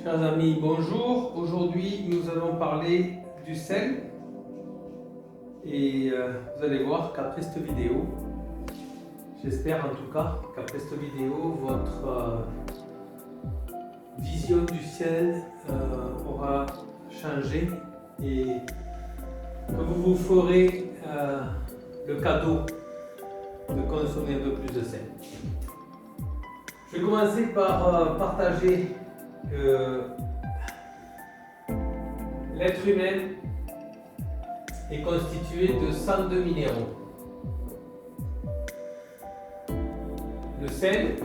Chers amis, bonjour. Aujourd'hui, nous allons parler du sel. Et vous allez voir qu'après cette vidéo, j'espère en tout cas qu'après cette vidéo, votre vision du sel aura changé et que vous vous ferez le cadeau de consommer un peu plus de sel. Je vais commencer par partager que l'être humain est constitué de 102 minéraux. Le sel,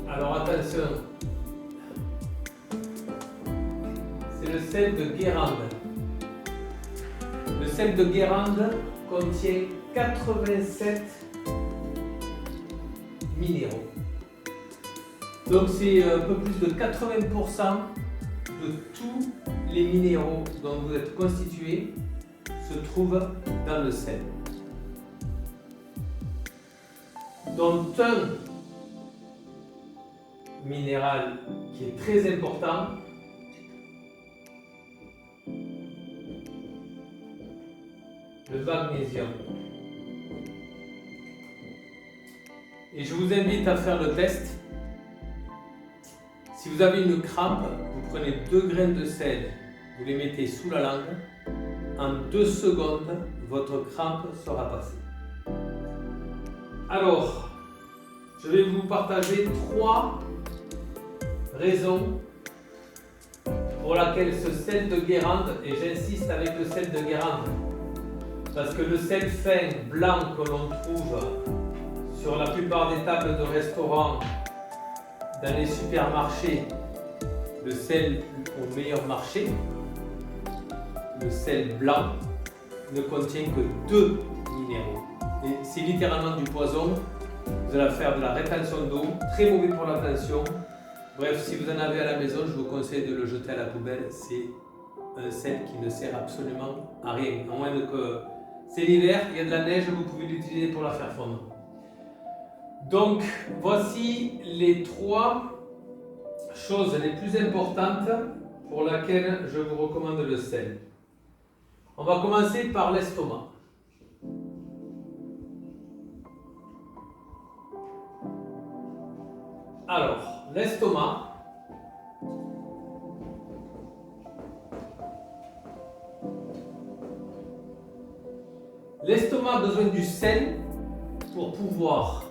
alors attention, c'est le sel de Guérande. Le sel de Guérande contient 87 minéraux. Donc c'est un peu plus de 80% de tous les minéraux dont vous êtes constitués se trouvent dans le sel. Donc un minéral qui est très important, le magnésium. Et je vous invite à faire le test. Si vous avez une crampe, vous prenez 2 graines de sel, vous les mettez sous la langue. En 2 secondes, votre crampe sera passée. Alors, je vais vous partager 3 raisons pour lesquelles ce sel de Guérande, et j'insiste avec le sel de Guérande, parce que le sel fin blanc que l'on trouve sur la plupart des tables de restaurants, dans les supermarchés, le sel au meilleur marché, le sel blanc, ne contient que 2 minéraux. Et c'est littéralement du poison. Vous allez faire de la rétention d'eau, très mauvais pour la tension. Bref, si vous en avez à la maison, je vous conseille de le jeter à la poubelle. C'est un sel qui ne sert absolument à rien. À moins que c'est l'hiver, il y a de la neige, vous pouvez l'utiliser pour la faire fondre. Donc, voici les 3 choses les plus importantes pour lesquelles je vous recommande le sel. On va commencer par l'estomac. Alors, l'estomac, a besoin du sel pour pouvoir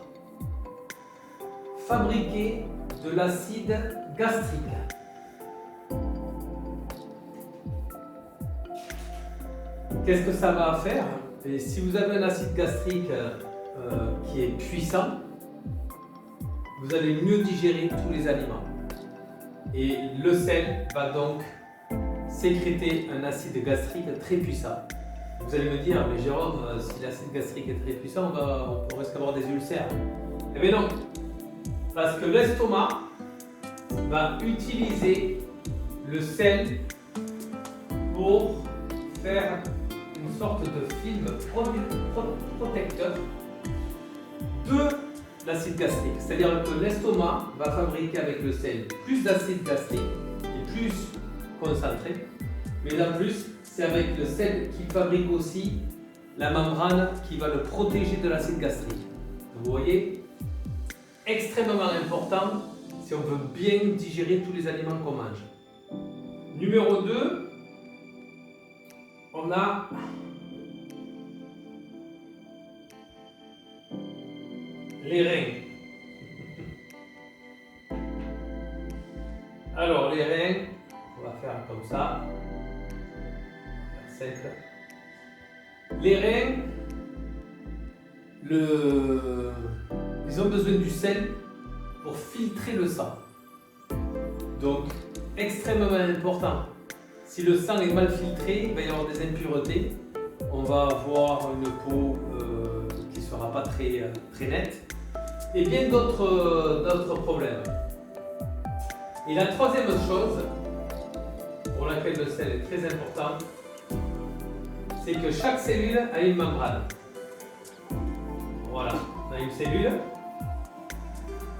fabriquer de l'acide gastrique. Qu'est-ce que ça va faire? Et si vous avez un acide gastrique qui est puissant, vous allez mieux digérer tous les aliments. Et le sel va donc sécréter un acide gastrique très puissant. Vous allez me dire, mais Jérôme, si l'acide gastrique est très puissant, on risque d'avoir des ulcères. Eh bien non, parce que l'estomac va utiliser le sel pour faire une sorte de film protecteur de l'acide gastrique. C'est-à-dire que l'estomac va fabriquer avec le sel plus d'acide gastrique et plus concentré, mais en plus, c'est avec le sel qu'il fabrique aussi la membrane qui va le protéger de l'acide gastrique. Vous voyez, extrêmement important si on veut bien digérer tous les aliments qu'on mange. Numéro 2, on a les reins. Alors les reins, on va faire comme ça. Les reins, ils ont besoin du sel pour filtrer le sang. Donc, extrêmement important. Si le sang est mal filtré, il va y avoir des impuretés. On va avoir une peau qui ne sera pas très nette. Et bien d'autres problèmes. Et la 3e chose, pour laquelle le sel est très important, c'est que chaque cellule a une membrane. Voilà, on a une cellule,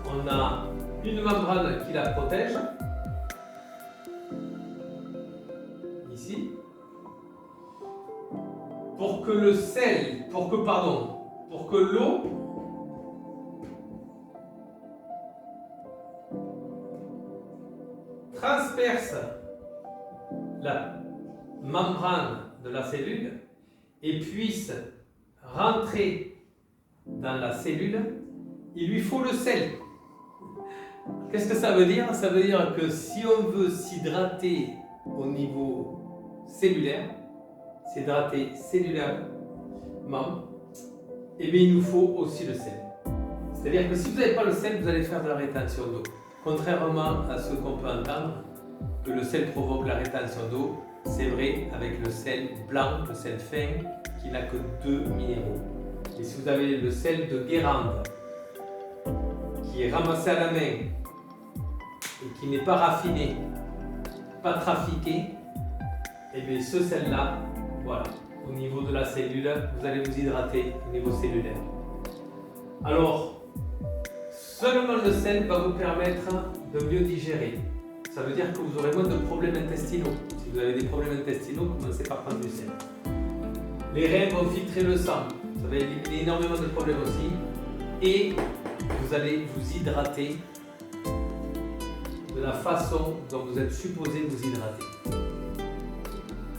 on a une membrane qui la protège, ici, pour que l'eau transperce la membrane de la cellule et puisse rentrer dans la cellule, il lui faut le sel. Qu'est-ce que ça veut dire? Ça veut dire que si on veut s'hydrater au niveau cellulaire, s'hydrater cellulairement, eh bien il nous faut aussi le sel. C'est-à-dire que si vous n'avez pas le sel, vous allez faire de la rétention d'eau. Contrairement à ce qu'on peut entendre, que le sel provoque la rétention d'eau, c'est vrai avec le sel blanc, le sel fin, qui n'a que 2 minéraux. Et si vous avez le sel de Guérande, qui est ramassé à la main et qui n'est pas raffiné, pas trafiqué, et bien ce sel-là, voilà, au niveau de la cellule, vous allez vous hydrater au niveau cellulaire. Alors, seulement le sel va vous permettre de mieux digérer. Ça veut dire que vous aurez moins de problèmes intestinaux. Si vous avez des problèmes intestinaux, commencez par prendre du sel. Les reins vont filtrer le sang. Ça va éliminer énormément de problèmes aussi. Et vous allez vous hydrater de la façon dont vous êtes supposé vous hydrater.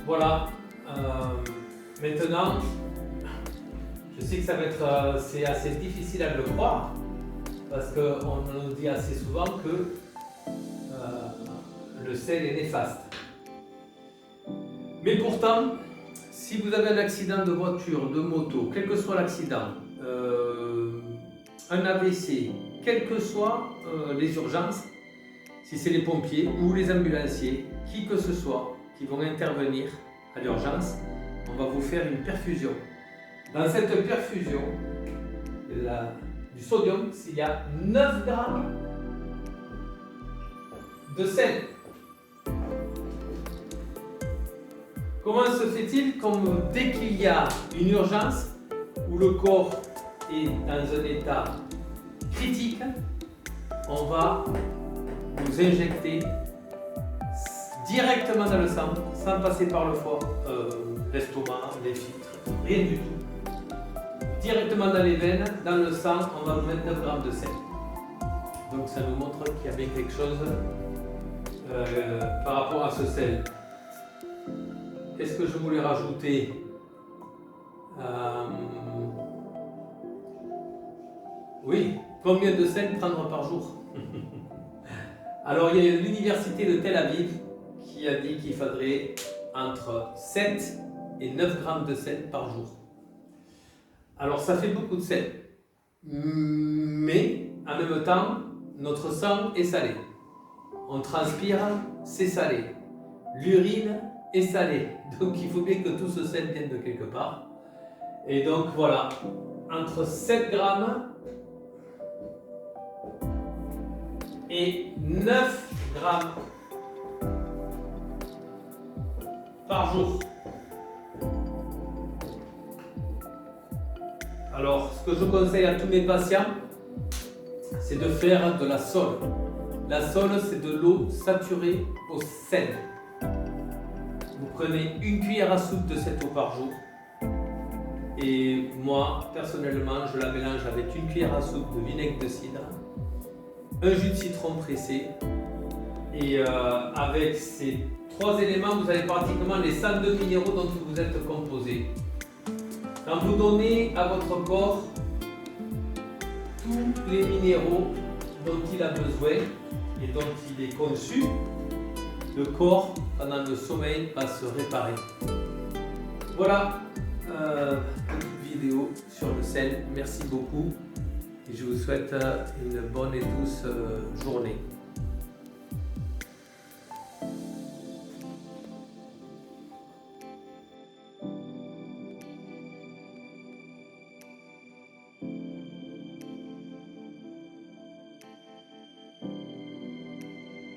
Voilà. Maintenant, je sais que ça va être, c'est assez difficile à le croire parce qu'on nous dit assez souvent que le sel est néfaste. Mais pourtant, si vous avez un accident de voiture, de moto, quel que soit l'accident, un AVC, quelles que soient les urgences, si c'est les pompiers ou les ambulanciers, qui que ce soit qui vont intervenir à l'urgence, on va vous faire une perfusion. Dans cette perfusion, du sodium, il y a 9 grammes de sel. Comment se fait-il comme dès qu'il y a une urgence où le corps est dans un état critique, on va vous injecter directement dans le sang, sans passer par le foie, l'estomac, les filtres, rien du tout. Directement dans les veines, dans le sang, on va vous mettre 9 grammes de sel. Donc ça nous montre qu'il y a bien quelque chose par rapport à ce sel. Qu'est-ce que je voulais rajouter? Oui, combien de sel prendre par jour? Alors il y a l'université de Tel Aviv qui a dit qu'il faudrait entre 7 et 9 grammes de sel par jour. Alors ça fait beaucoup de sel, mais en même temps, notre sang est salé. On transpire, c'est salé. L'urine est salée. Donc il faut bien que tout ce sel vienne de quelque part. Et donc voilà, entre 7 grammes et 9 grammes par jour. Alors, ce que je conseille à tous mes patients, c'est de faire de la sole. La sole, c'est de l'eau saturée au sel. Vous prenez une cuillère à soupe de cette eau par jour. Et moi, personnellement, je la mélange avec une cuillère à soupe de vinaigre de cidre, un jus de citron pressé. Et avec ces 3 éléments, vous avez pratiquement les 102 minéraux dont vous êtes composé. Quand vous donnez à votre corps tous les minéraux dont il a besoin et dont il est conçu, le corps, pendant le sommeil, va se réparer. Voilà, petite vidéo sur le sel. Merci beaucoup et je vous souhaite une bonne et douce journée.